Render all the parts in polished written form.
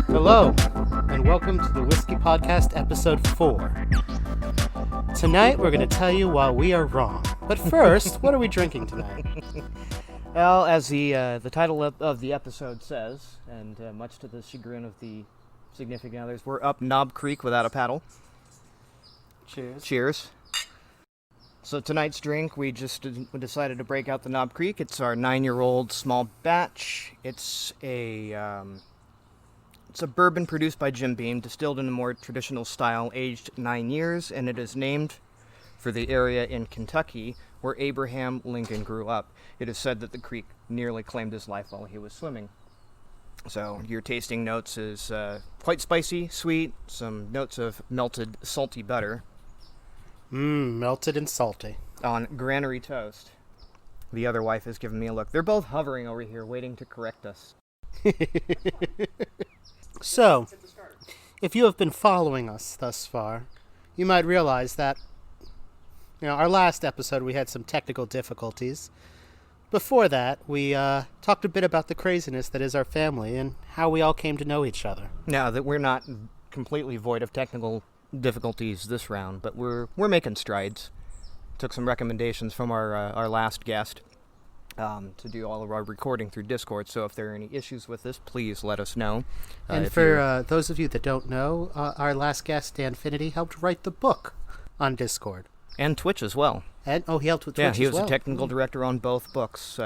Hello, and welcome to the Whiskey Podcast, Episode 4. Tonight, we're going to tell you why we are wrong. But first, what are we drinking tonight? Well, as the title of the episode says, and much to the chagrin of the significant others, we're up Knob Creek without a paddle. Cheers. Cheers. So tonight's drink, we decided to break out the Knob Creek. It's our 9-year-old small batch. It's a bourbon produced by Jim Beam, distilled in a more traditional style, aged 9 years, and it is named for the area in Kentucky where Abraham Lincoln grew up. It is said that the creek nearly claimed his life while he was swimming. So your tasting notes is quite spicy, sweet, some notes of melted salty butter. Melted and salty. On granary toast. The other wife has given me a look. They're both hovering over here, waiting to correct us. So, if you have been following us thus far, you might realize that, our last episode we had some technical difficulties. Before that, we talked a bit about the craziness that is our family and how we all came to know each other. Now that we're not completely void of technical difficulties this round, but we're making strides. Took some recommendations from our last guest to do all of our recording through Discord, so if there are any issues with this, please let us know. And for those of you that don't know, our last guest, Danfinity, helped write the book on Discord. And Twitch as well. And he helped with Twitch as well. Yeah, he was a technical director on both books.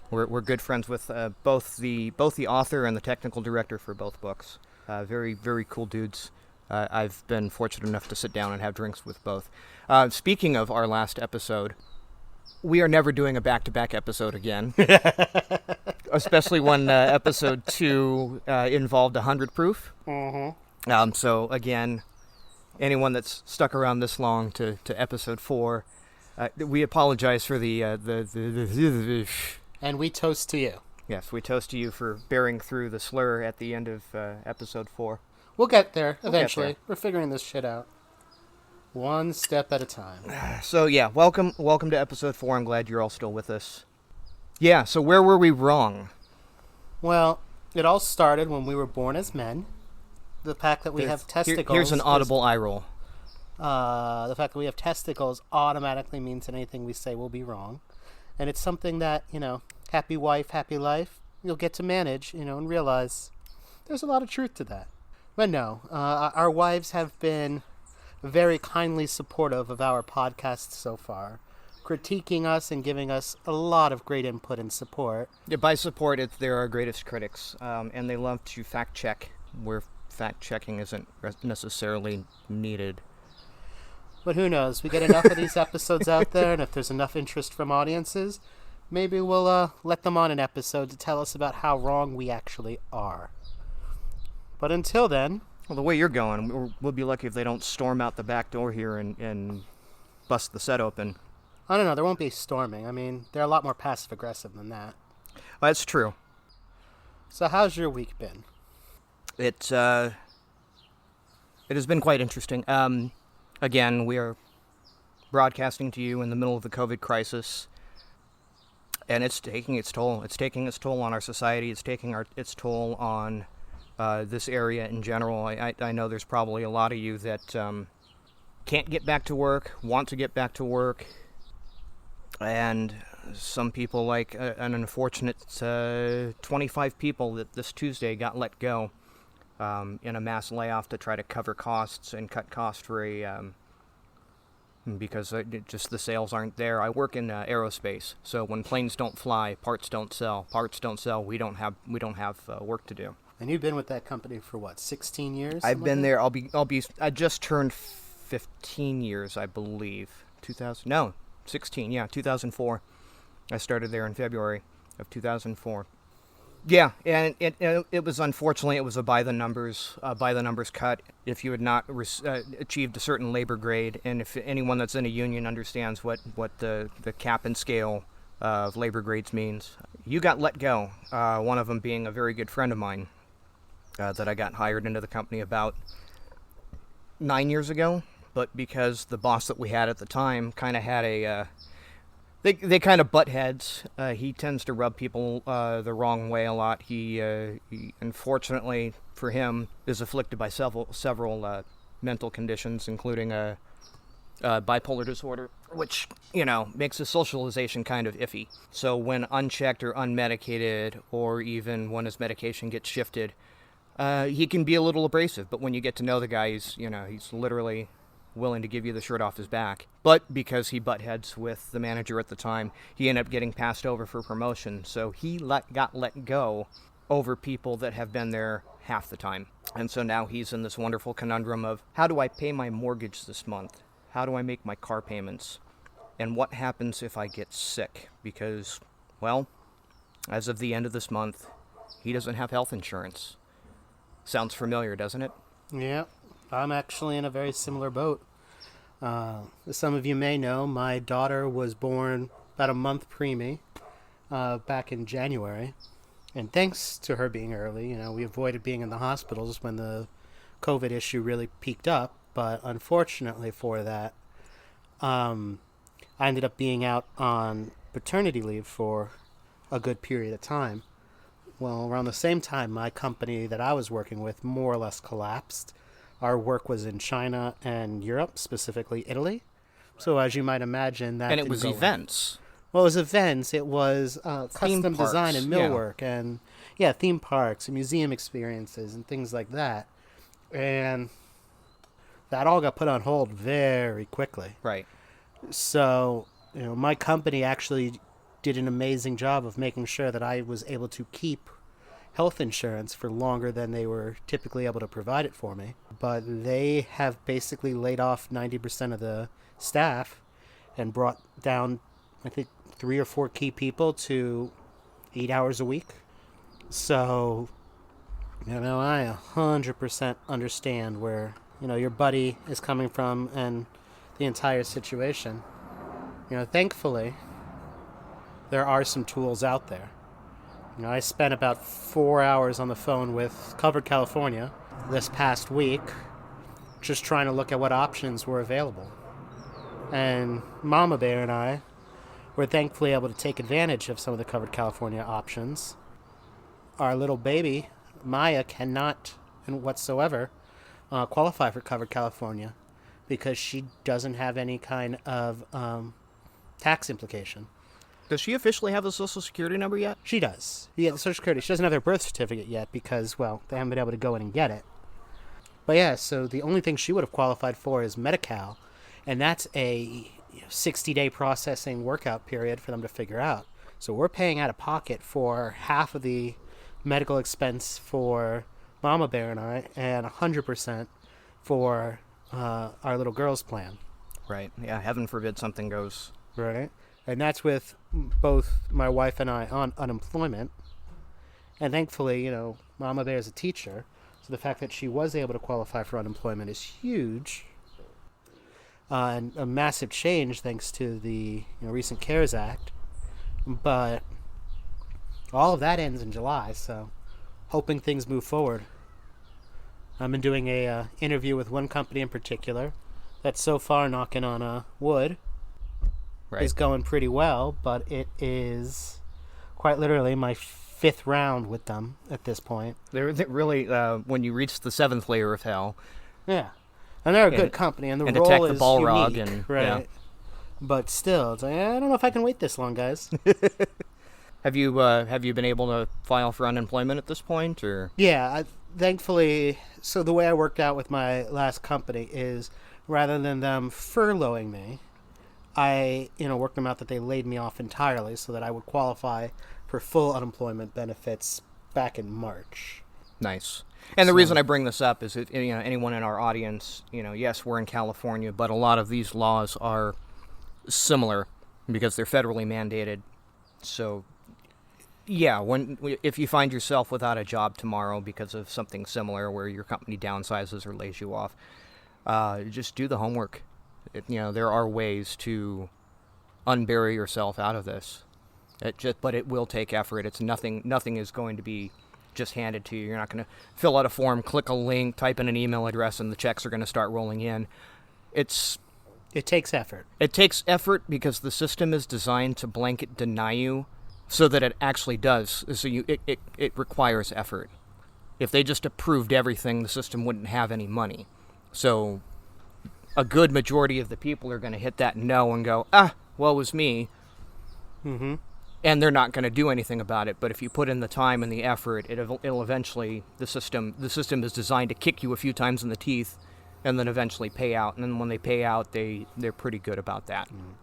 We're good friends with both the author and the technical director for both books. Very, very cool dudes. I've been fortunate enough to sit down and have drinks with both. Speaking of our last episode, we are never doing a back-to-back episode again. Especially when episode 2 involved 100 proof. Mm-hmm. So again, anyone that's stuck around this long to episode 4, we apologize for the And we toast to you. Yes, we toast to you for bearing through the slur at the end of episode 4. We'll get there eventually. We're figuring this shit out. One step at a time. So yeah, welcome to episode 4. I'm glad you're all still with us. Yeah, so where were we wrong? Well, it all started when we were born as men. The fact that we have testicles... Here's an audible eye roll. The fact that we have testicles automatically means that anything we say will be wrong. And it's something that, happy wife, happy life, you'll get to manage, and realize there's a lot of truth to that. But no, our wives have been very kindly supportive of our podcast so far, critiquing us and giving us a lot of great input and support. Yeah, by support, they're our greatest critics, and they love to fact-check where fact-checking isn't necessarily needed. But who knows? We get enough of these episodes out there, and if there's enough interest from audiences, maybe we'll let them on an episode to tell us about how wrong we actually are. But until then... Well, the way you're going, we'll be lucky if they don't storm out the back door here and bust the set open. I don't know, there won't be storming. I mean, they're a lot more passive-aggressive than that. Well, that's true. So how's your week been? It has been quite interesting. Again, we are broadcasting to you in the middle of the COVID crisis, and it's taking its toll. It's taking its toll on our society. It's taking its toll on this area in general. I know there's probably a lot of you that can't get back to work, want to get back to work, and some people, like an unfortunate 25 people that this Tuesday got let go in a mass layoff to try to cover costs and cut costs for because just the sales aren't there. I work in aerospace, so when planes don't fly, parts don't sell. Parts don't sell. We don't have work to do. And you've been with that company for what, 16 years? I've been there. I just turned 15 years, I believe. 16. Yeah, 2004. I started there in February of 2004. Yeah, and it was unfortunately it was a by the numbers cut. If you had not achieved a certain labor grade, and if anyone that's in a union understands what the cap and scale of labor grades means, you got let go. One of them being a very good friend of mine that I got hired into the company about 9 years ago, but because the boss that we had at the time kind of had a They kind of butt heads. He tends to rub people the wrong way a lot. He unfortunately for him, is afflicted by several mental conditions, including bipolar disorder, which, makes his socialization kind of iffy. So when unchecked or unmedicated, or even when his medication gets shifted, he can be a little abrasive. But when you get to know the guy, he's literally willing to give you the shirt off his back. But because he butt heads with the manager at the time, he ended up getting passed over for promotion. So he got let go over people that have been there half the time. And so now he's in this wonderful conundrum of, how do I pay my mortgage this month? How do I make my car payments? And what happens if I get sick? Because, well, as of the end of this month, he doesn't have health insurance. Sounds familiar, doesn't it? Yeah, I'm actually in a very similar boat. As some of you may know, my daughter was born about a month preemie back in January. And thanks to her being early, we avoided being in the hospitals when the COVID issue really peaked up. But unfortunately for that, I ended up being out on paternity leave for a good period of time. Well, around the same time, my company that I was working with more or less collapsed. Our work was in China and Europe, specifically Italy. So as you might imagine, that and it was events. Well, it was events. It was custom parks, design and millwork, and theme parks and museum experiences and things like that. And that all got put on hold very quickly. Right. So, my company actually did an amazing job of making sure that I was able to keep health insurance for longer than they were typically able to provide it for me. But they have basically laid off 90% of the staff and brought down, I think, 3 or 4 key people to 8 hours a week. So, I 100% understand where, your buddy is coming from and the entire situation. Thankfully, there are some tools out there. I spent about 4 hours on the phone with Covered California this past week, just trying to look at what options were available. And Mama Bear and I were thankfully able to take advantage of some of the Covered California options. Our little baby, Maya, cannot whatsoever qualify for Covered California because she doesn't have any kind of tax implication. Does she officially have a Social Security number yet? She does. Yeah, the Social Security. She doesn't have her birth certificate yet because, they haven't been able to go in and get it. But yeah, so the only thing she would have qualified for is Medi-Cal, and that's a 60-day processing workout period for them to figure out. So we're paying out of pocket for half of the medical expense for Mama Bear and I, and 100% for our little girl's plan. Right. Yeah, heaven forbid something goes. Right. And that's with both my wife and I on unemployment. And thankfully, Mama Bear is a teacher. So the fact that she was able to qualify for unemployment is huge. And a massive change thanks to the recent CARES Act. But all of that ends in July, so hoping things move forward. I've been doing a interview with one company in particular that's so far, knocking on wood, Right. is going pretty well, but it is quite literally my 5th round with them at this point. They're really, when you reach the 7th layer of hell. Yeah. And they're a good company, and the and role attack the is Balrog unique, and, right? yeah. But still, it's like, I don't know if I can wait this long, guys. Have you been able to file for unemployment at this point, or? Yeah, thankfully, so the way I worked out with my last company is, rather than them furloughing me, I, worked them out that they laid me off entirely so that I would qualify for full unemployment benefits back in March. Nice. And the reason I bring this up is that, anyone in our audience, yes, we're in California, but a lot of these laws are similar because they're federally mandated. So, Yeah, if you find yourself without a job tomorrow because of something similar where your company downsizes or lays you off, just do the homework. There are ways to unbury yourself out of this. But it will take effort. It's nothing is going to be just handed to you. You're not going to fill out a form, click a link, type in an email address, and the checks are going to start rolling in. It takes effort. It takes effort because the system is designed to blanket deny you so that it actually does. So it requires effort. If they just approved everything, the system wouldn't have any money. So a good majority of the people are going to hit that no and go, woe is me. Mm-hmm. And they're not going to do anything about it. But if you put in the time and the effort, it'll eventually, the system is designed to kick you a few times in the teeth and then eventually pay out. And then when they pay out, they're pretty good about that. Mm.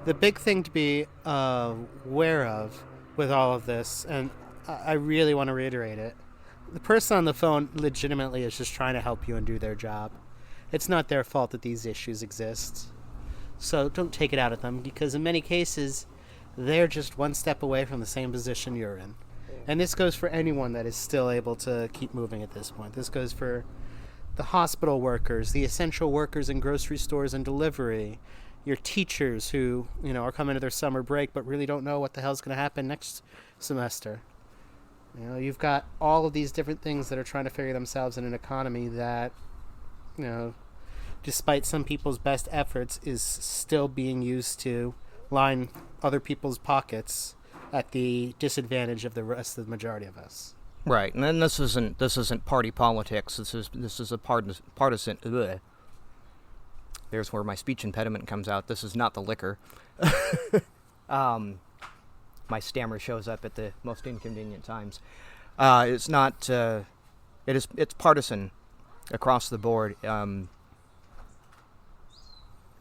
The big thing to be aware of with all of this, and I really want to reiterate it, the person on the phone legitimately is just trying to help you and do their job. It's not their fault that these issues exist. So don't take it out at them, because in many cases, they're just one step away from the same position you're in. And this goes for anyone that is still able to keep moving at this point. This goes for the hospital workers, the essential workers in grocery stores and delivery, your teachers who, are coming to their summer break but really don't know what the hell's going to happen next semester. You've got all of these different things that are trying to figure themselves in an economy that, despite some people's best efforts, is still being used to line other people's pockets at the disadvantage of the rest of the majority of us. Right, and then this isn't party politics. This is a partisan. Ugh. There's where my speech impediment comes out. This is not the liquor. My stammer shows up at the most inconvenient times. It's not. It's partisan across the board.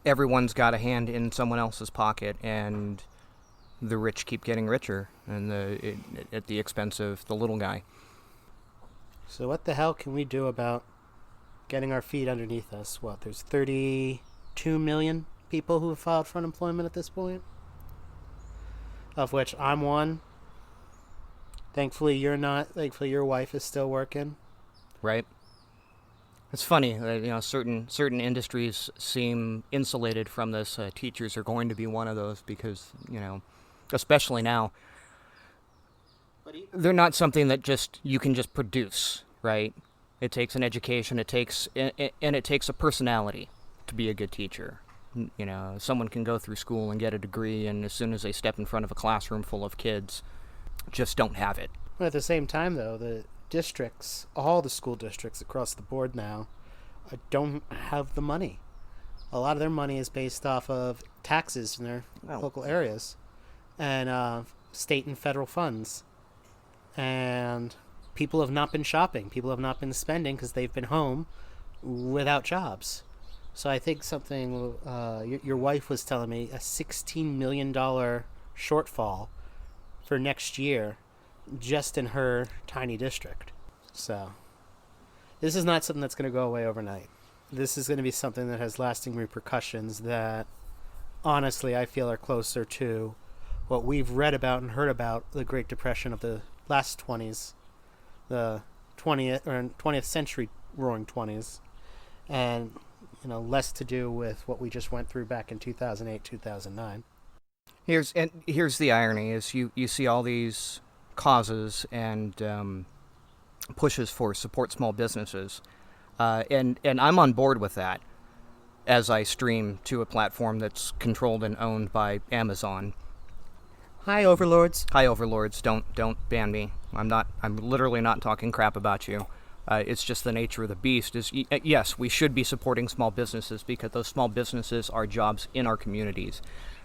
Everyone's got a hand in someone else's pocket, and the rich keep getting richer, and at the expense of the little guy. So what the hell can we do about getting our feet underneath us? There's 32 million people who have filed for unemployment at this point, of which I'm one. Thankfully, you're not. Thankfully, your wife is still working. Right. It's funny, certain industries seem insulated from this. Teachers are going to be one of those because, especially now, they're not something that you can just produce, right? It takes an education, it takes a personality to be a good teacher. Someone can go through school and get a degree, and as soon as they step in front of a classroom full of kids, just don't have it. But at the same time, though, the districts, all the school districts across the board now, don't have the money. A lot of their money is based off of taxes in their local areas and state and federal funds. And people have not been shopping. People have not been spending because they've been home without jobs. So I think something, your wife was telling me, a $16 million shortfall for next year just in her tiny district. So this is not something that's going to go away overnight. This is going to be something that has lasting repercussions that, honestly, I feel are closer to what we've read about and heard about the Great Depression of the last 20s, the 20th century roaring 20s, and less to do with what we just went through back in 2008, 2009. Here's the irony: is you see all these causes and pushes for support small businesses, and I'm on board with that as I stream to a platform that's controlled and owned by Amazon. Hi, overlords. Hi, overlords. Don't ban me. I'm literally not talking crap about you. It's just the nature of the beast. Yes, we should be supporting small businesses because those small businesses are jobs in our communities.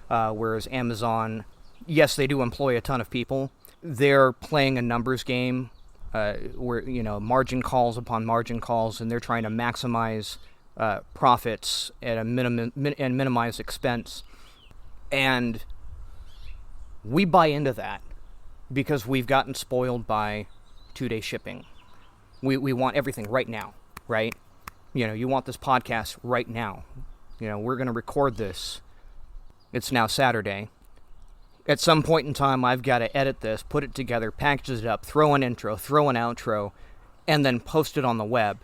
Whereas Amazon, yes, they do employ a ton of people. They're playing a numbers game where, margin calls upon margin calls, and they're trying to maximize profits at a minimum and minimize expense. And we buy into that because we've gotten spoiled by 2-day shipping. We want everything right now, right? You want this podcast right now. We're going to record this. It's now Saturday. At some point in time, I've got to edit this, put it together, package it up, throw an intro, throw an outro, and then post it on the web.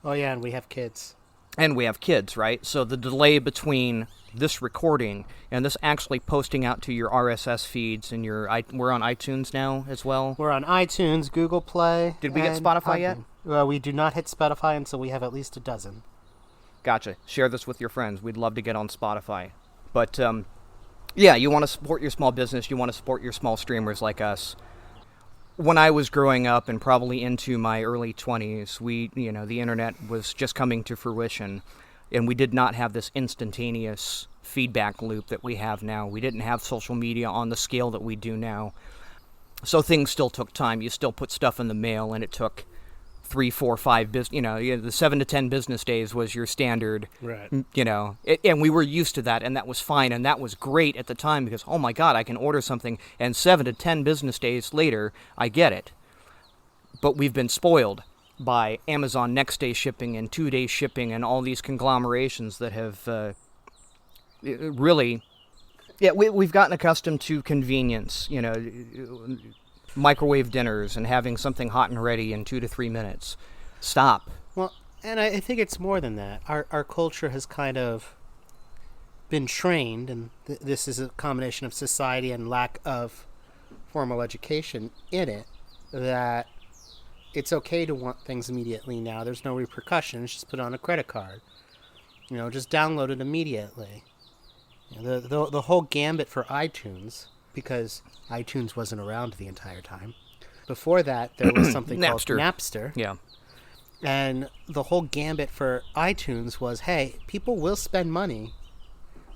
Oh, yeah, and we have kids. And we have kids, right? So the delay between this recording and this actually posting out to your RSS feeds and we're on iTunes now as well. We're on iTunes, Google Play. Did we get Spotify yet? We do not hit Spotify until we have at least a dozen. Gotcha. Share this with your friends. We'd love to get on Spotify. But, yeah, you want to support your small business. You want to support your small streamers like us. When I was growing up and probably into my early 20s, the internet was just coming to fruition, and we did not have this instantaneous feedback loop that we have now. We didn't have social media on the scale that we do now. So things still took time. You still put stuff in the mail, and it took 3, 4, 5 the 7 to 10 business days was your standard, right? And we were used to that, and that was fine, and that was great at the time because, oh my God, I can order something, and 7 to 10 business days later, I get it. But we've been spoiled by Amazon next day shipping and 2-day shipping and all these conglomerations that have really, we've gotten accustomed to convenience, microwave dinners and having something hot and ready in 2 to 3 minutes. Stop. Well, and I think it's more than that. Our culture has kind of been trained, and this is a combination of society and lack of formal education in it, that it's okay to want things immediately now. There's no repercussions. Just put on a credit card. Just download it immediately. The whole gambit for iTunes, because iTunes wasn't around the entire time. Before that, there was something called Napster. Yeah. And the whole gambit for iTunes was, hey, people will spend money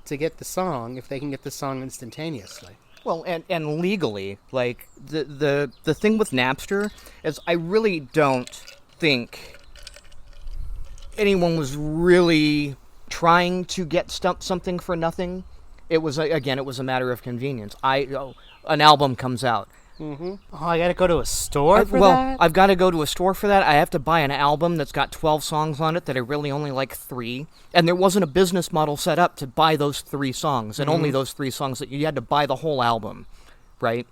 to get the song if they can get the song instantaneously. Well, and legally, like, the thing with Napster is I really don't think anyone was really trying to get something for nothing. It was, again, it was a matter of convenience. An album comes out. Mm-hmm. Oh, I gotta go to a store for that? Well, I've got to go to a store for that. I have to buy an album that's got 12 songs on it that I really only like 3. And there wasn't a business model set up to buy those 3 songs, and only those 3 songs. That you had to buy the whole album, right?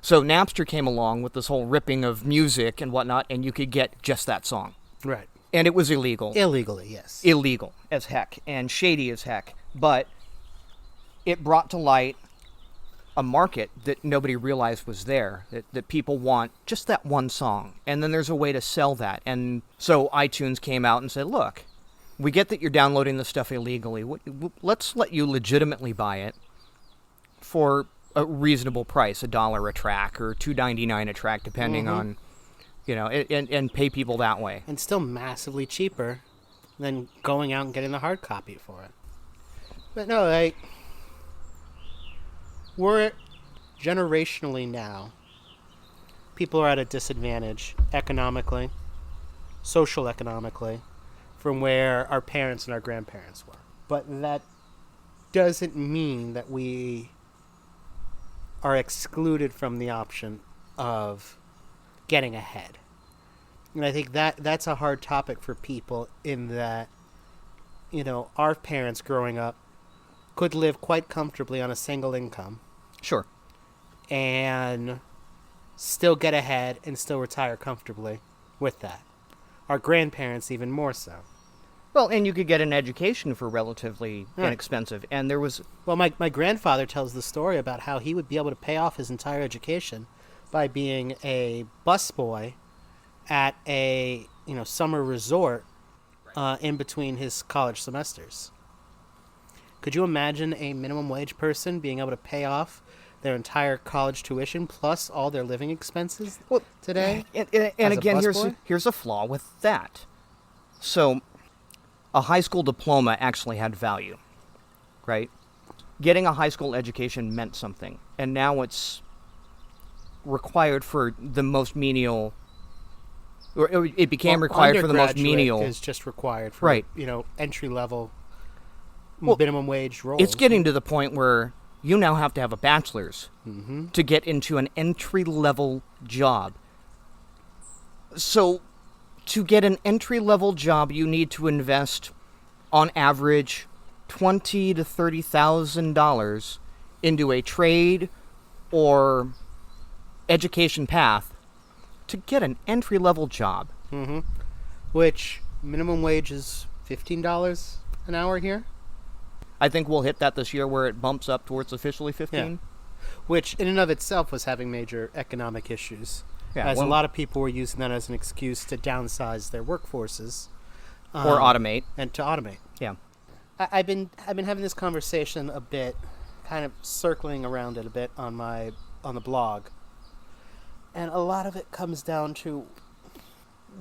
So Napster came along with this whole ripping of music and whatnot, and you could get just that song. Right. And it was illegal. Illegally, yes. Illegal as heck, and shady as heck. But it brought to light a market that nobody realized was there, that people want just that one song, and then there's a way to sell that. And so iTunes came out and said, look, we get that you're downloading this stuff illegally. Let's let you legitimately buy it for a reasonable price, $1 a track or $2.99 a track, depending on, and pay people that way. And still massively cheaper than going out and getting the hard copy for it. But no, we're generationally now, people are at a disadvantage economically, social economically, from where our parents and our grandparents were. But that doesn't mean that we are excluded from the option of getting ahead. And I think that's a hard topic for people, in that, our parents growing up could live quite comfortably on a single income. Sure. And still get ahead and still retire comfortably with that. Our grandparents even more so. Well, and you could get an education for relatively inexpensive. And there was... Well, my grandfather tells the story about how he would be able to pay off his entire education by being a busboy at a summer resort in between his college semesters. Could you imagine a minimum wage person being able to pay off their entire college tuition plus all their living expenses today? And again, here's a flaw with that. So, a high school diploma actually had value, right? Getting a high school education meant something, and now it's required for the most menial. Or it became required for the most menial. Is just required for entry level. Minimum wage roles. It's getting to the point where you now have to have a bachelor's to get into an entry-level job. So, to get an entry-level job, you need to invest, on average, $20,000 to $30,000 into a trade or education path to get an entry-level job. Mm-hmm. Which minimum wage is $15 an hour here. I think we'll hit that this year where it bumps up towards officially 15. Yeah. Which in and of itself was having major economic issues. Yeah, as a lot of people were using that as an excuse to downsize their workforces. Or automate. And to automate. Yeah. I've been having this conversation a bit, kind of circling around it a bit on the blog. And a lot of it comes down to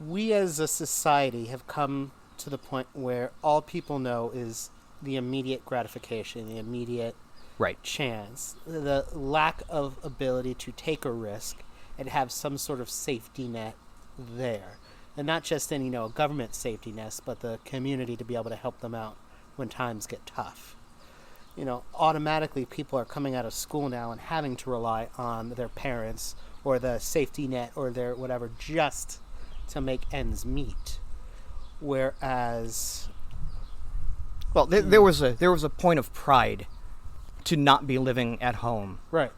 we as a society have come to the point where all people know is the immediate gratification, the immediate chance, the lack of ability to take a risk and have some sort of safety net there. And not just in, a government safety net, but the community to be able to help them out when times get tough. Automatically people are coming out of school now and having to rely on their parents or the safety net or their whatever just to make ends meet. Whereas... Well, there was a point of pride to not be living at home. Right.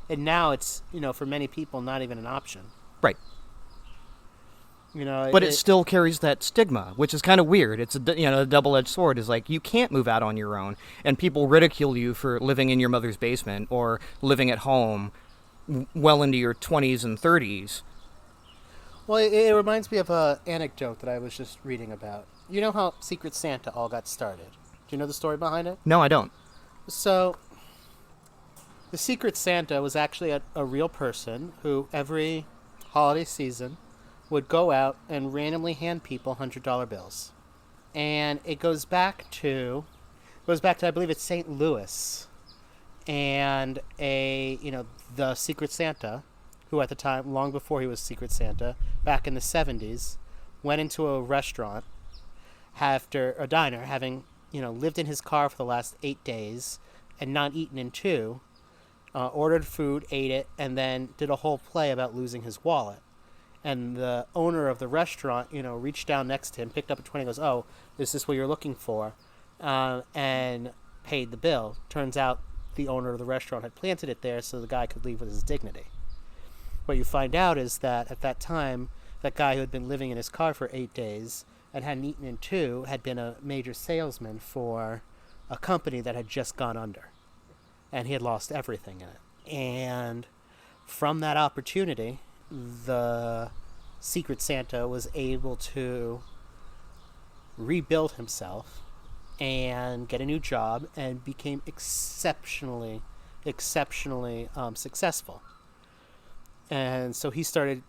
And now it's, for many people, not even an option. Right. But it still carries that stigma, which is kind of weird. It's a double-edged sword. Is like you can't move out on your own, and people ridicule you for living in your mother's basement or living at home well into your 20s and 30s. Well, it reminds me of an anecdote that I was just reading about. You know how Secret Santa all got started? Do you know the story behind it? No, I don't. So, the Secret Santa was actually a real person who every holiday season would go out and randomly hand people $100 bills. And it goes back to I believe it's St. Louis. And the Secret Santa, who at the time, long before he was Secret Santa, back in the 70s, went into a restaurant after a diner, having, lived in his car for the last 8 days and not eaten in 2, ordered food, ate it, and then did a whole play about losing his wallet. And the owner of the restaurant, reached down next to him, picked up a 20, and goes, "Oh, is this what you're looking for?" And paid the bill. Turns out the owner of the restaurant had planted it there so the guy could leave with his dignity. What you find out is that at that time, that guy who had been living in his car for 8 days and hadn't eaten in 2 had been a major salesman for a company that had just gone under. And he had lost everything in it. And from that opportunity, the Secret Santa was able to rebuild himself and get a new job and became exceptionally successful. And so he started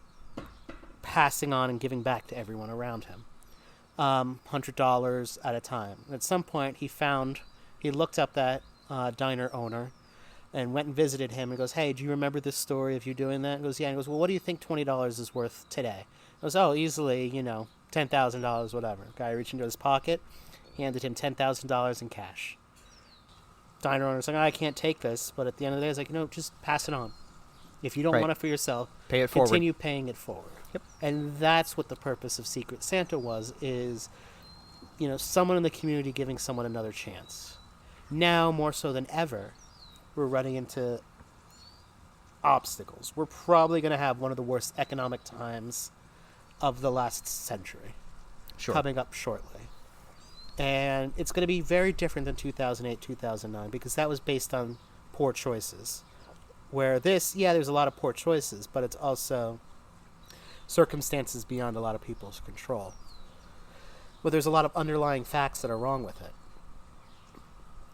passing on and giving back to everyone around him, $100 at a time. At some point, he looked up that diner owner and went and visited him and goes, "Hey, do you remember this story of you doing that?" He goes, "Yeah." And he goes, "Well, what do you think $20 is worth today?" He goes, "Oh, easily, $10,000, whatever." Guy reached into his pocket, handed him $10,000 in cash. Diner owner's like, "I can't take this," but at the end of the day, it's like, just pass it on. If you don't want it for yourself, pay it forward. Continue paying it forward. Yep. And that's what the purpose of Secret Santa is, someone in the community giving someone another chance. Now, more so than ever, we're running into obstacles. We're probably going to have one of the worst economic times of the last century coming up shortly. And it's going to be very different than 2008, 2009, because that was based on poor choices. Where there's a lot of poor choices, but it's also circumstances beyond a lot of people's control. But there's a lot of underlying facts that are wrong with it.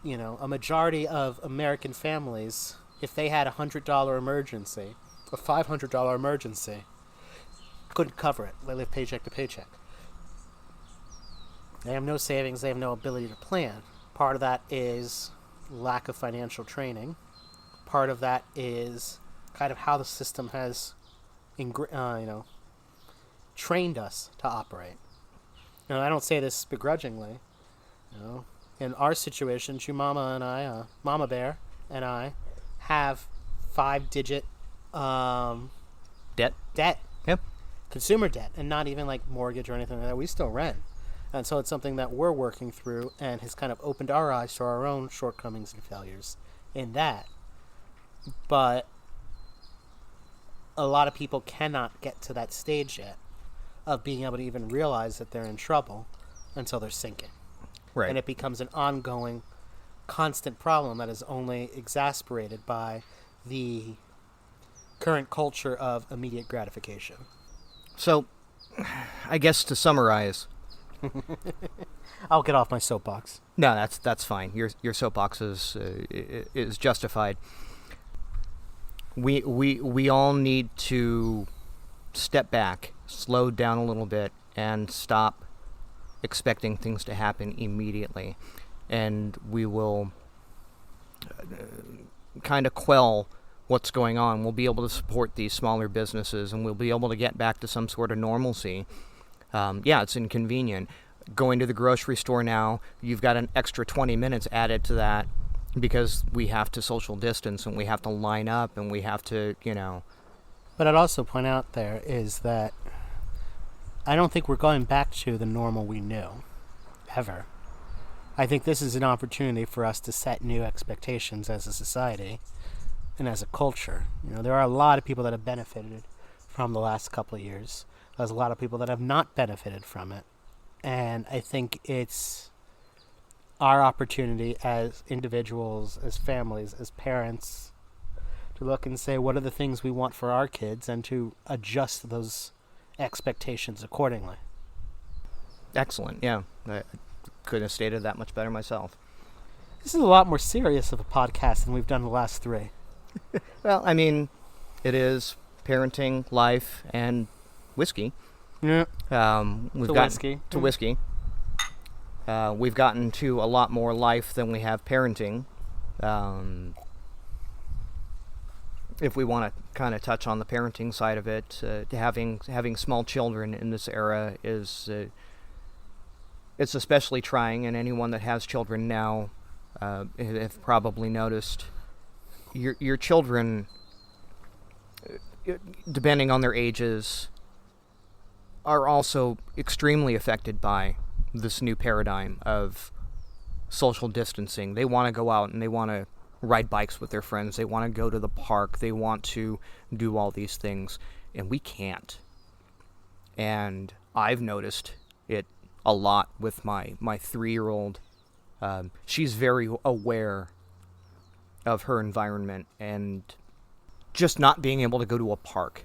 A majority of American families, if they had a $100 emergency, a $500 emergency, couldn't cover it. They live paycheck to paycheck. They have no savings. They have no ability to plan. Part of that is lack of financial training. Part of that is kind of how the system has, trained us to operate. I don't say this begrudgingly. In our situation, Mama and I, Mama Bear and I, have 5-digit debt. Yep. Consumer debt, and not even like mortgage or anything like that. We still rent. And so it's something that we're working through and has kind of opened our eyes to our own shortcomings and failures in that. But a lot of people cannot get to that stage yet of being able to even realize that they're in trouble until they're sinking. Right. And it becomes an ongoing, constant problem that is only exasperated by the current culture of immediate gratification. So, I guess to summarize, I'll get off my soapbox. no, that's fine. Your soapbox is justified. We all need to step back, slow down a little bit, and stop expecting things to happen immediately, and we will kind of quell what's going on. We'll be able to support these smaller businesses, and we'll be able to get back to some sort of normalcy. Yeah, it's inconvenient. Going to the grocery store now, you've got an extra 20 minutes added to that because we have to social distance and we have to line up and we have to, But I'd also point out there is that I don't think we're going back to the normal we knew, ever. I think this is an opportunity for us to set new expectations as a society and as a culture. There are a lot of people that have benefited from the last couple of years. There's a lot of people that have not benefited from it. And I think it's our opportunity as individuals, as families, as parents, to look and say, what are the things we want for our kids, and to adjust those expectations accordingly. Excellent, yeah. I couldn't have stated that much better myself. This is a lot more serious of a podcast than we've done the last three. Well, I mean, it is parenting, life, and whiskey. Yeah. We've To gotten whiskey. to whiskey. We've gotten to a lot more life than we have parenting. If we want to kind of touch on the parenting side of it, having small children in this era is it's especially trying, and anyone that has children now have probably noticed your children, depending on their ages, are also extremely affected by this new paradigm of social distancing. They want to go out and they want to ride bikes with their friends. They want to go to the park. They want to do all these things, and we can't. And I've noticed it a lot with my 3-year-old. She's very aware of her environment, and just not being able to go to a park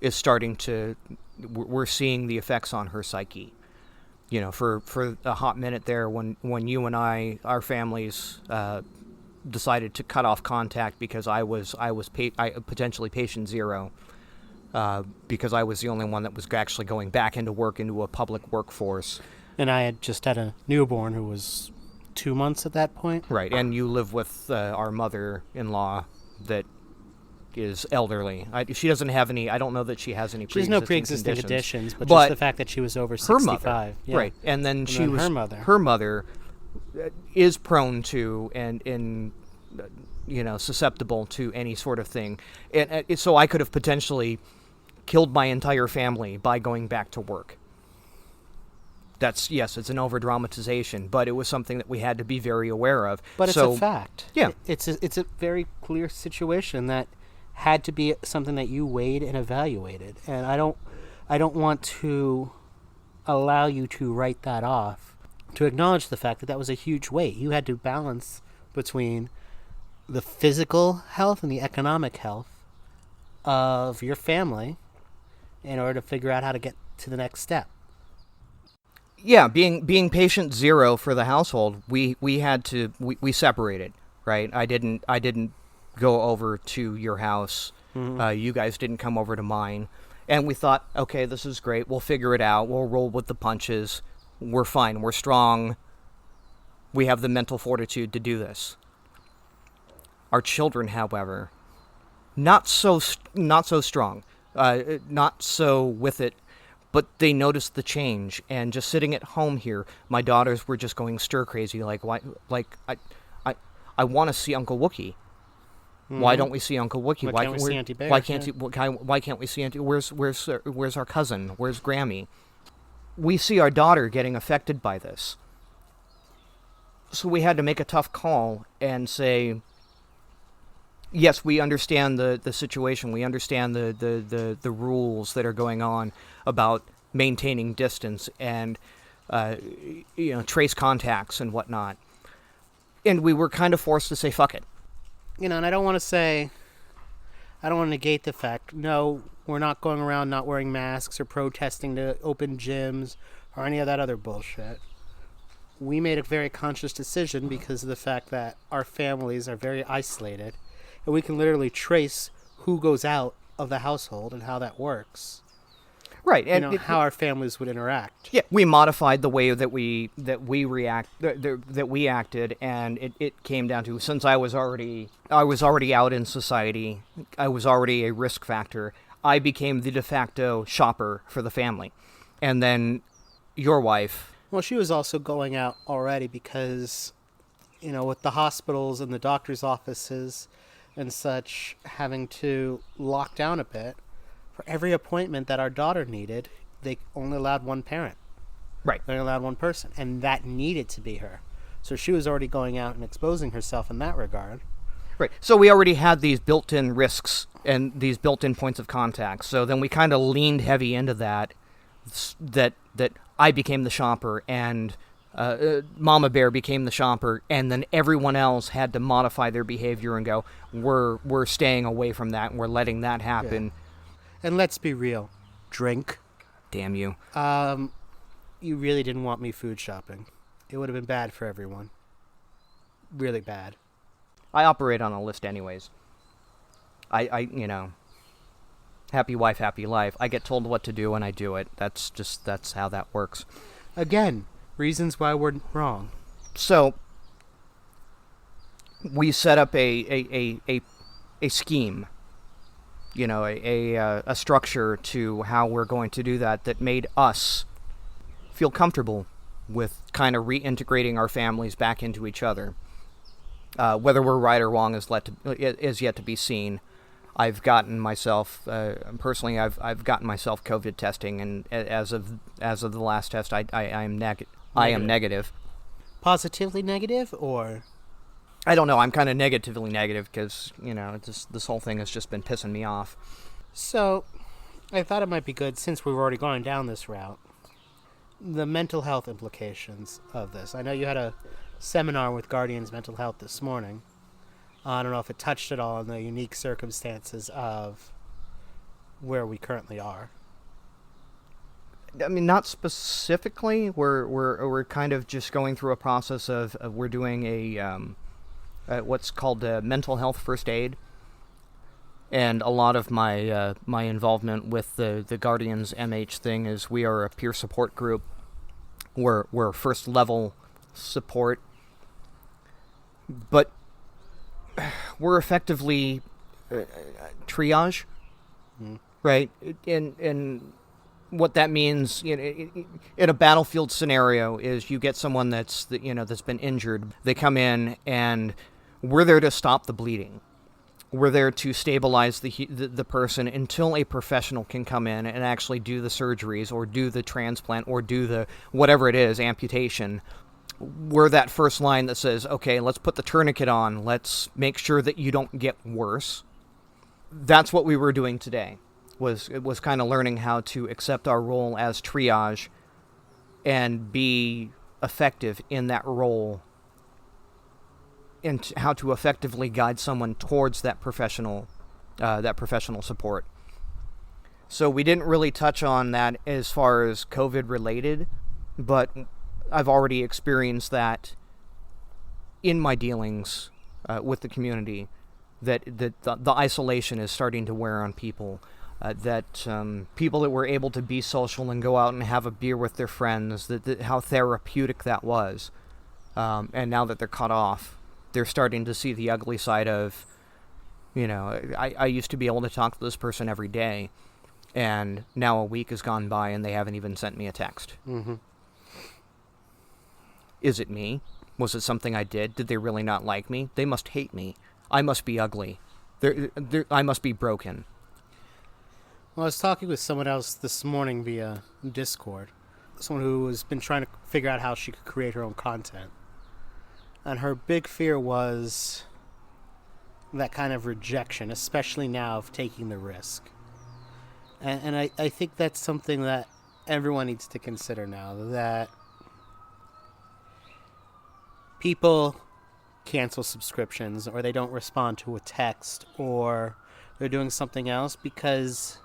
is starting to, we're seeing the effects on her psyche. For a hot minute there, when you and our families decided to cut off contact because I was potentially patient zero, because I was the only one that was actually going back into work, into a public workforce. And I had just had a newborn who was 2 months at that point. Right, and you live with our mother-in-law that is elderly. She doesn't have any, I don't know that she has any She has no pre-existing conditions, but just the fact that she was over 65. Her mother, yeah. right, and then her mother is prone to and susceptible to any sort of thing. And so I could have potentially killed my entire family by going back to work. Yes, it's an over-dramatization, but it was something that we had to be very aware of. But it's a fact. Yeah. It's a very clear situation that had to be something that you weighed and evaluated. And I don't want to allow you to write that off, to acknowledge the fact that that was a huge weight. You had to balance between the physical health and the economic health of your family in order to figure out how to get to the next step. Yeah, being patient zero for the household, we separated, right? I didn't go over to your house. Mm-hmm. You guys didn't come over to mine. And we thought, okay, this is great. We'll figure it out. We'll roll with the punches. We're fine. We're strong. We have the mental fortitude to do this. Our children, however, not so strong, not so with it. But they noticed the change, and just sitting at home here, my daughters were just going stir crazy. Like, why? Like, I want to see Uncle Wookie. Mm-hmm. Why don't we see Uncle Wookie? Why can't we see Auntie Bear? Why can't we see Auntie? Where's our cousin? Where's Grammy? We see our daughter getting affected by this, so we had to make a tough call and say, yes, we understand the situation. We understand the rules that are going on about maintaining distance and trace contacts and whatnot. And we were kind of forced to say fuck it. And I don't want to negate the fact, no, we're not going around not wearing masks or protesting to open gyms or any of that other bullshit. We made a very conscious decision because of the fact that our families are very isolated, and we can literally trace who goes out of the household and how that works. Right, and how our families would interact. Yeah, we modified the way that we acted, and it came down to, since I was already out in society, I was already a risk factor. I became the de facto shopper for the family, and then your wife. Well, she was also going out already because, with the hospitals and the doctor's offices and such having to lock down a bit. For every appointment that our daughter needed, they only allowed one parent. Right. They only allowed one person, and that needed to be her. So she was already going out and exposing herself in that regard. Right. So we already had these built-in risks and these built-in points of contact. So then we kind of leaned heavy into that I became the shopper and Mama Bear became the shopper, and then everyone else had to modify their behavior and go, we're staying away from that and we're letting that happen. Yeah. And let's be real. Drink. Damn you. You really didn't want me food shopping. It would have been bad for everyone. Really bad. I operate on a list anyways. I happy wife, happy life. I get told what to do and I do it. That's how that works. Again, reasons why we're wrong. So, we set up a scheme. A structure to how we're going to do that made us feel comfortable with kind of reintegrating our families back into each other. Whether we're right or wrong is yet to be seen. I've gotten myself personally. I've gotten myself COVID testing, and as of the last test, I am negative. Positively negative, or I don't know. I'm kind of negatively negative because this whole thing has just been pissing me off. So, I thought it might be good, since we were already going down this route, the mental health implications of this. I know you had a seminar with Guardians Mental Health this morning. I don't know if it touched at all on the unique circumstances of where we currently are. I mean, not specifically. We're kind of just going through a process of we're doing a what's called mental health first aid, and a lot of my my involvement with the Guardians MH thing is we are a peer support group. We're first level support, but we're effectively triage, right? And what that means in a battlefield scenario is you get someone that's been injured. They come in and we're there to stop the bleeding. We're there to stabilize the person until a professional can come in and actually do the surgeries or do the transplant or do the whatever it is, amputation. We're that first line that says, okay, let's put the tourniquet on. Let's make sure that you don't get worse. That's what we were doing today. It was kind of learning how to accept our role as triage and be effective in that role, and how to effectively guide someone towards that professional support. So we didn't really touch on that as far as COVID related, but I've already experienced that in my dealings with the community, that the isolation is starting to wear on people. That people that were able to be social and go out and have a beer with their friends, how therapeutic that was. And now that they're cut off, they're starting to see the ugly side of, I used to be able to talk to this person every day, and now a week has gone by and they haven't even sent me a text. Mm-hmm. Is it me? Was it something I did? Did they really not like me? They must hate me. I must be ugly. I must be broken. Well, I was talking with someone else this morning via Discord. Someone who has been trying to figure out how she could create her own content. And her big fear was that kind of rejection, especially now of taking the risk. And I think that's something that everyone needs to consider now, that people cancel subscriptions, or they don't respond to a text, or they're doing something else because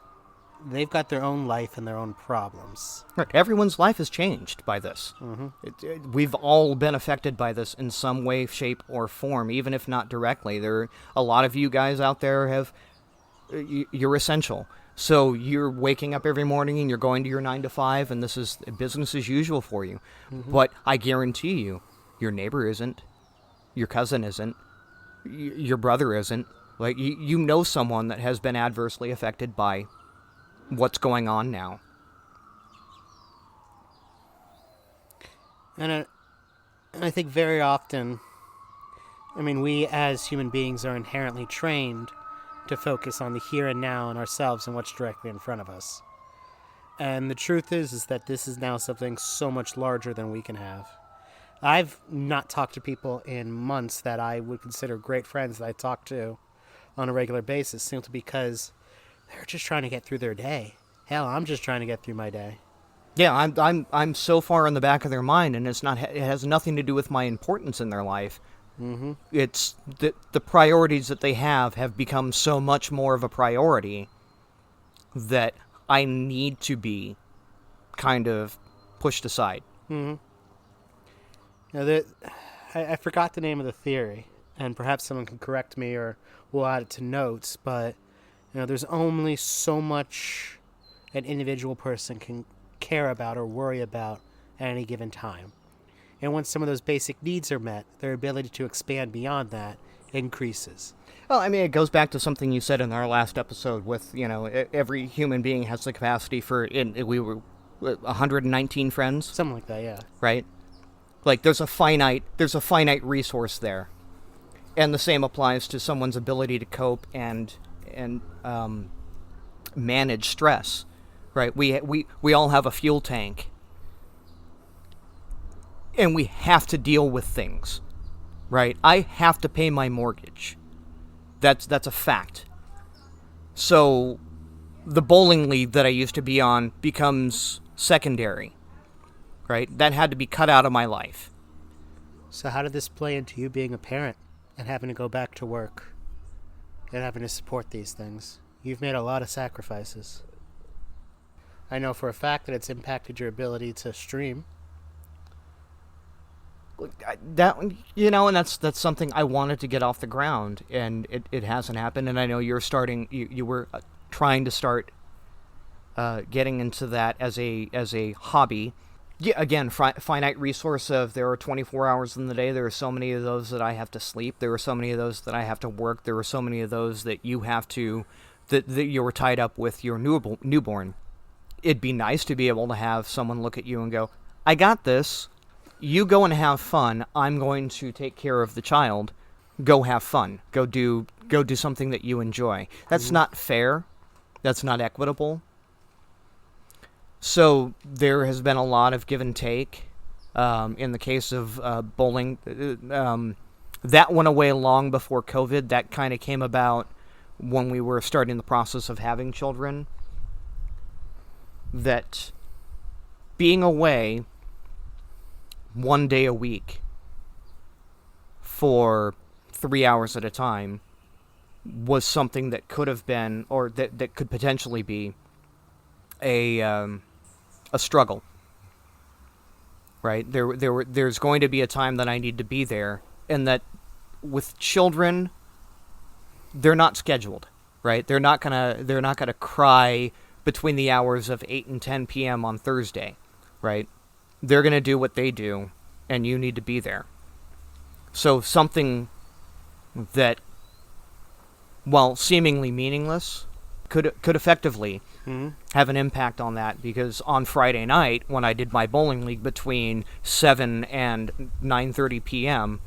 they've got their own life and their own problems. Right. Everyone's life has changed by this. Mm-hmm. We've all been affected by this in some way, shape, or form, even if not directly. There are a lot of you guys out there you're essential. So you're waking up every morning and you're going to your 9 to 5, and this is business as usual for you. Mm-hmm. But I guarantee you, your neighbor isn't, your cousin isn't, your brother isn't. Like, you know someone that has been adversely affected by what's going on now. And I think very often, I mean, we as human beings are inherently trained to focus on the here and now and ourselves and what's directly in front of us. And the truth is that this is now something so much larger than we can have. I've not talked to people in months that I would consider great friends that I talk to on a regular basis, simply because they're just trying to get through their day. Hell, I'm just trying to get through my day. Yeah, I'm so far in the back of their mind, and it has nothing to do with my importance in their life. Mm-hmm. It's the priorities that they have become so much more of a priority that I need to be kind of pushed aside. Mm-hmm. Now, I forgot the name of the theory, and perhaps someone can correct me or we'll add it to notes, but there's only so much an individual person can care about or worry about at any given time. And once some of those basic needs are met, their ability to expand beyond that increases. Well, I mean, it goes back to something you said in our last episode with, every human being has the capacity for, we were 119 friends? Something like that, yeah. Right? Like, there's a finite resource there. And the same applies to someone's ability to cope and manage stress, right? We all have a fuel tank. And we have to deal with things, right? I have to pay my mortgage. That's a fact. So the bowling league that I used to be on becomes secondary, right? That had to be cut out of my life. So how did this play into you being a parent and having to go back to work and having to support these things? You've made a lot of sacrifices. I know for a fact that it's impacted your ability to stream. That, and that's something I wanted to get off the ground, and it hasn't happened. And I know you're starting. You were trying to start getting into that as a hobby. Yeah, again, finite resource of there are 24 hours in the day. There are so many of those that I have to sleep. There are so many of those that I have to work. There are so many of those that you have to that you were tied up with your newborn. It'd be nice to be able to have someone look at you and go, "I got this. You go and have fun. I'm going to take care of the child. Go have fun. Go do something that you enjoy." That's not fair. That's not equitable. So there has been a lot of give and take. In the case of bowling, that went away long before COVID. That kind of came about when we were starting the process of having children. That being away 1 day a week for 3 hours at a time was something that could have been, or that could potentially be a struggle, right? There's going to be a time that I need to be there, and that with children, they're not scheduled, right? They're not gonna cry between the hours of 8 and 10 p.m. on Thursday, right? They're going to do what they do, and you need to be there. So something that, while seemingly meaningless, could effectively have an impact on that, because on Friday night, when I did my bowling league between 7 and 9:30 p.m.,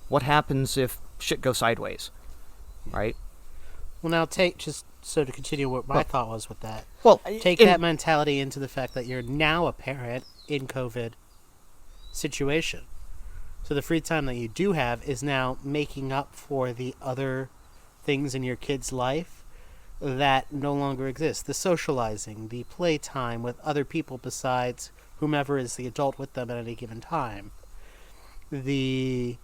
what happens if shit goes sideways, right? Well, now so to continue what my thought was with that. Well, take that mentality into the fact that you're now a parent in COVID situation. So the free time that you do have is now making up for the other things in your kid's life that no longer exist. The socializing, the playtime with other people besides whomever is the adult with them at any given time. The,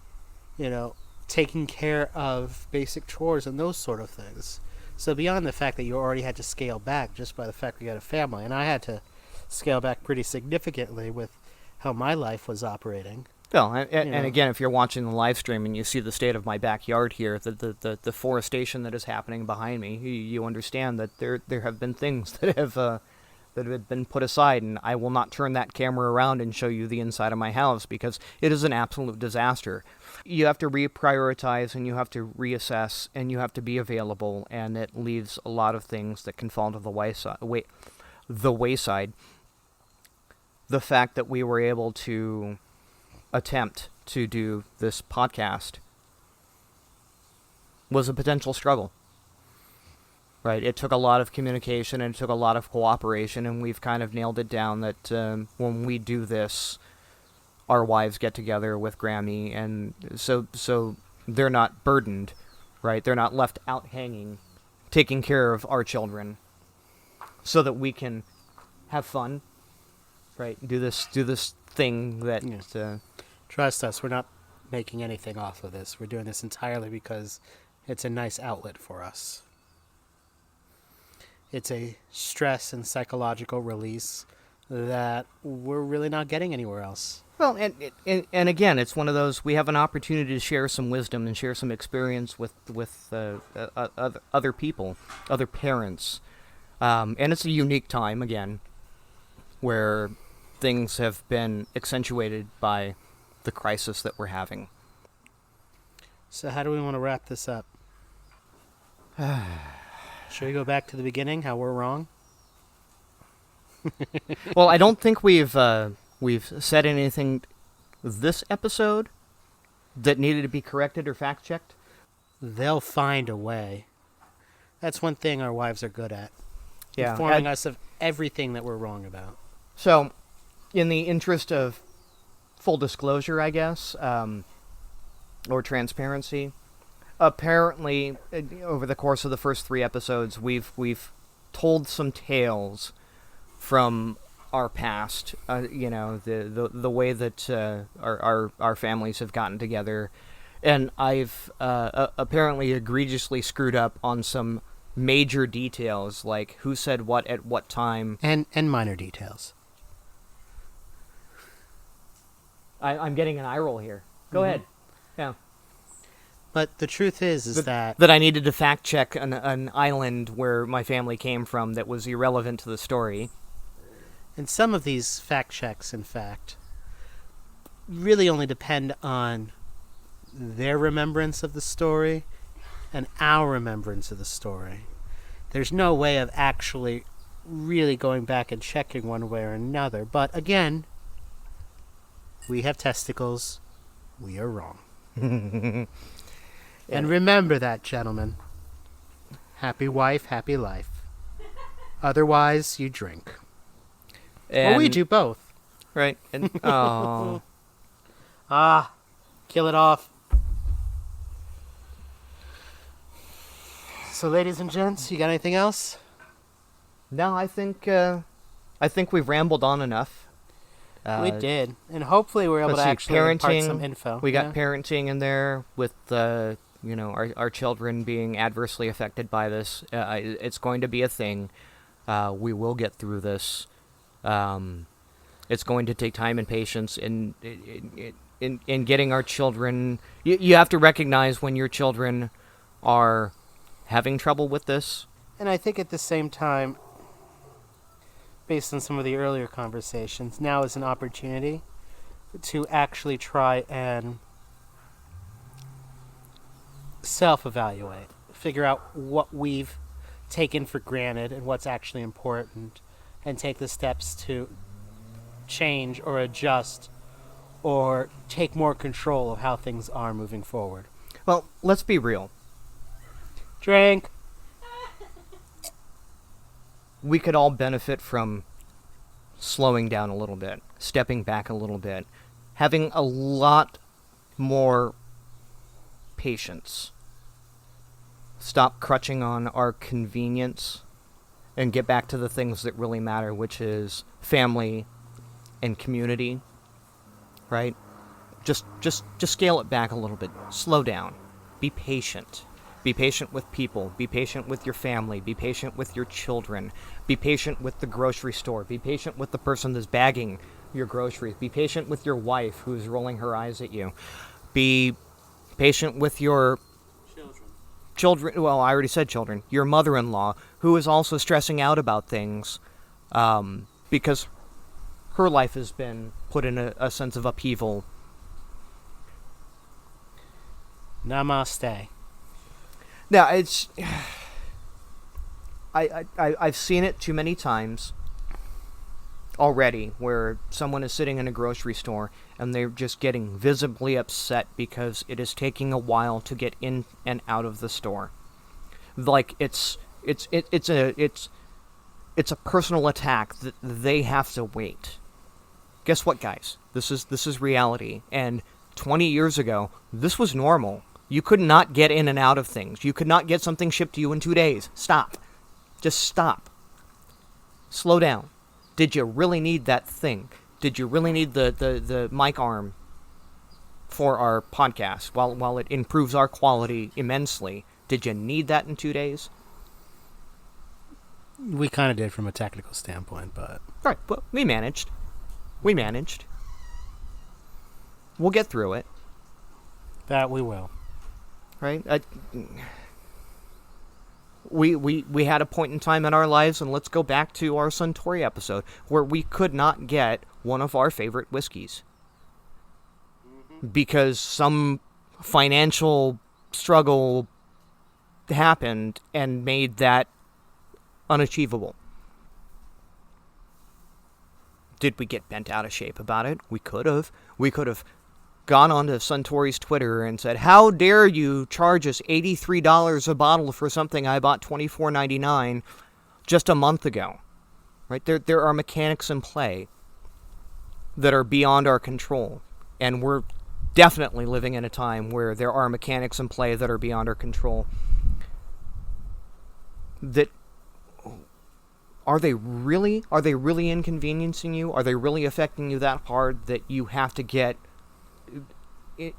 taking care of basic chores and those sort of things. So beyond the fact that you already had to scale back just by the fact that you had a family, and I had to scale back pretty significantly with how my life was operating. Well, and again, if you're watching the live stream and you see the state of my backyard here, the forestation that is happening behind me, you understand that there have been things that have been put aside, and I will not turn that camera around and show you the inside of my house because it is an absolute disaster. You have to reprioritize, and you have to reassess, and you have to be available, and it leaves a lot of things that can fall to the wayside. The fact that we were able to attempt to do this podcast was a potential struggle. Right, it took a lot of communication and it took a lot of cooperation, and we've kind of nailed it down that when we do this, our wives get together with Grammy, and so they're not burdened, right? They're not left out hanging, taking care of our children, so that we can have fun, right? Do this thing that. Yeah. Trust us, we're not making anything off of this. We're doing this entirely because it's a nice outlet for us. It's a stress and psychological release that we're really not getting anywhere else. Well, and again, it's one of those, we have an opportunity to share some wisdom and share some experience with other people, other parents. And it's a unique time, again, where things have been accentuated by the crisis that we're having. So how do we want to wrap this up? Should we go back to the beginning, how we're wrong? Well, I don't think we've said anything this episode that needed to be corrected or fact-checked. They'll find a way. That's one thing our wives are good at. Yeah, informing us of everything that we're wrong about. So, in the interest of full disclosure, I guess, or transparency, apparently, over the course of the first 3 episodes, we've told some tales from our past. The way that our families have gotten together, and I've apparently egregiously screwed up on some major details, like who said what at what time, and minor details. I'm getting an eye roll here. Go ahead. Yeah. But the truth is that I needed to fact check an island where my family came from that was irrelevant to the story. And some of these fact checks, in fact, really only depend on their remembrance of the story and our remembrance of the story. There's no way of actually really going back and checking one way or another. But again, we have testicles. We are wrong. And remember that, gentlemen. Happy wife, happy life. Otherwise, you drink. Or we do both. Right. And, oh. Kill it off. So, ladies and gents, you got anything else? No, I think we've rambled on enough. We did, and hopefully we're able to actually impart some info. We got parenting in there with our children being adversely affected by this. It's going to be a thing. We will get through this. It's going to take time and patience in getting our children. You have to recognize when your children are having trouble with this. And I think at the same time, based on some of the earlier conversations, now is an opportunity to actually try and self-evaluate, figure out what we've taken for granted and what's actually important, and take the steps to change or adjust or take more control of how things are moving forward. Well, let's be real. Drink. We could all benefit from slowing down a little bit, stepping back a little bit, having a lot more patience, stop crutching on our convenience and get back to the things that really matter, which is family and community, right? Just scale it back a little bit. Slow down. Be patient. Be patient with people. Be patient with your family. Be patient with your children. Be patient with the grocery store. Be patient with the person that's bagging your groceries. Be patient with your wife who's rolling her eyes at you. Be patient with your children. Well, I already said children. Your mother-in-law, who is also stressing out about things because her life has been put in a sense of upheaval. Namaste. Now, it's... I've seen it too many times already, where someone is sitting in a grocery store and they're just getting visibly upset because it is taking a while to get in and out of the store. Like it's a personal attack that they have to wait. Guess what, guys? This is reality. And 20 years ago, this was normal. You could not get in and out of things. You could not get something shipped to you in 2 days. Stop. Just stop. Slow down. Did you really need that thing? Did you really need the mic arm for our podcast? While it improves our quality immensely, did you need that in 2 days? We kind of did from a technical standpoint, but... Right, but we managed. We managed. We'll get through it. That we will. Right? We had a point in time in our lives, and let's go back to our Suntory episode, where we could not get one of our favorite whiskeys. Because some financial struggle happened and made that unachievable. Did we get bent out of shape about it? We could have. We could have gone onto Suntory's Twitter and said, "How dare you charge us $83 a bottle for something I bought $24.99 just a month ago?" Right? There are mechanics in play that are beyond our control, and we're definitely living in a time where there are mechanics in play that are beyond our control. That are they really inconveniencing you? Are they really affecting you that hard that you have to get you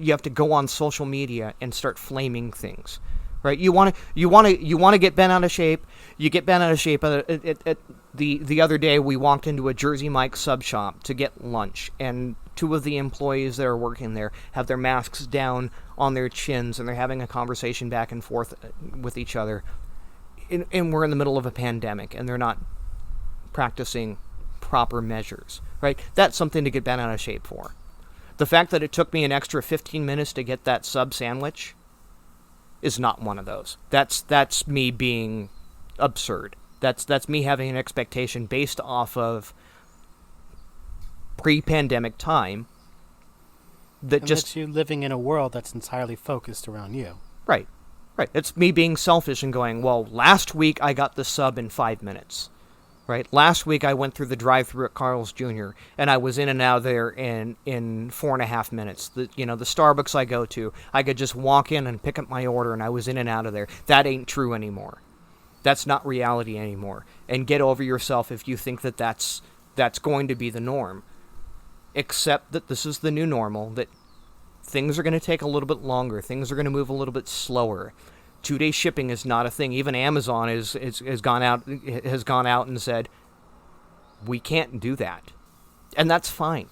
have to go on social media and start flaming things, right? You want to get bent out of shape. You get bent out of shape. The other day, we walked into a Jersey Mike's sub shop to get lunch, and two of the employees that are working there have their masks down on their chins, and they're having a conversation back and forth with each other. And we're in the middle of a pandemic, and they're not practicing proper measures, right? That's something to get bent out of shape for. The fact that it took me an extra 15 minutes to get that sub sandwich is not one of those. That's me being absurd. That's me having an expectation based off of pre-pandemic time that and just that's you living in a world that's entirely focused around you. Right. It's me being selfish and going, well, last week I got the sub in 5 minutes. Right? Last week I went through the drive-thru at Carl's Jr. and I was in and out of there in 4.5 minutes. The Starbucks I go to, I could just walk in and pick up my order and I was in and out of there. That ain't true anymore. That's not reality anymore. And get over yourself if you think that that's going to be the norm. Accept that this is the new normal, that things are going to take a little bit longer. Things are going to move a little bit slower. 2-day shipping is not a thing. Even Amazon has gone out and said, we can't do that. And that's fine.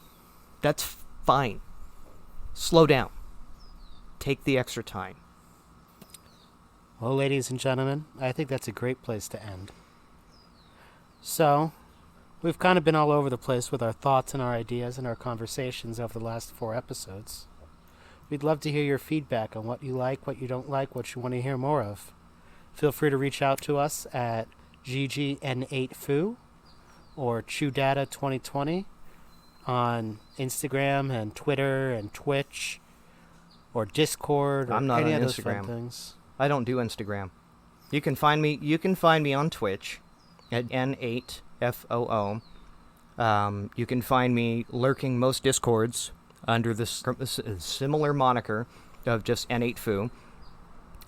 That's fine. Slow down. Take the extra time. Well, ladies and gentlemen, I think that's a great place to end. So, we've kind of been all over the place with our thoughts and our ideas and our conversations over the last 4 episodes. We'd love to hear your feedback on what you like, what you don't like, what you want to hear more of. Feel free to reach out to us at GGN8Foo or ChewData2020 on Instagram and Twitter and Twitch or Discord or I'm not any on of those Instagram. fun things. I don't do Instagram. You can find me on Twitch at N8FOO. You can find me lurking most Discords under this similar moniker of just N8Foo.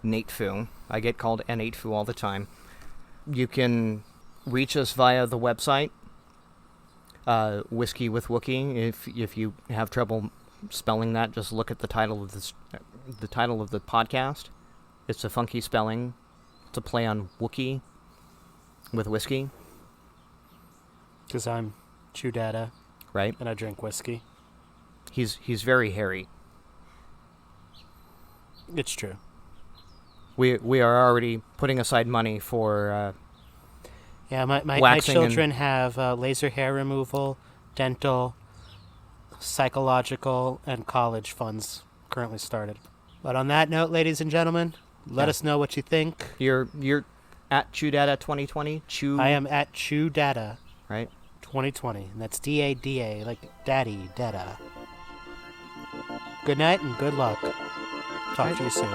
Natefu. I get called Natefu all the time. You can reach us via the website, Whiskey with Wookiee. If you have trouble spelling that, just look at the title of the title of the podcast. It's a funky spelling. It's a play on Wookiee with whiskey. Because I'm Chew Data. Right. And I drink whiskey. He's very hairy. It's true. We are already putting aside money for yeah, my waxing children have laser hair removal, dental, psychological, and college funds currently started. But on that note, ladies and gentlemen, let us know what you think. You're at ChewData 2020. I am at Chew Data. Right. 2020, and that's DADA, like Daddy Data. Good night and good luck. Talk to you soon.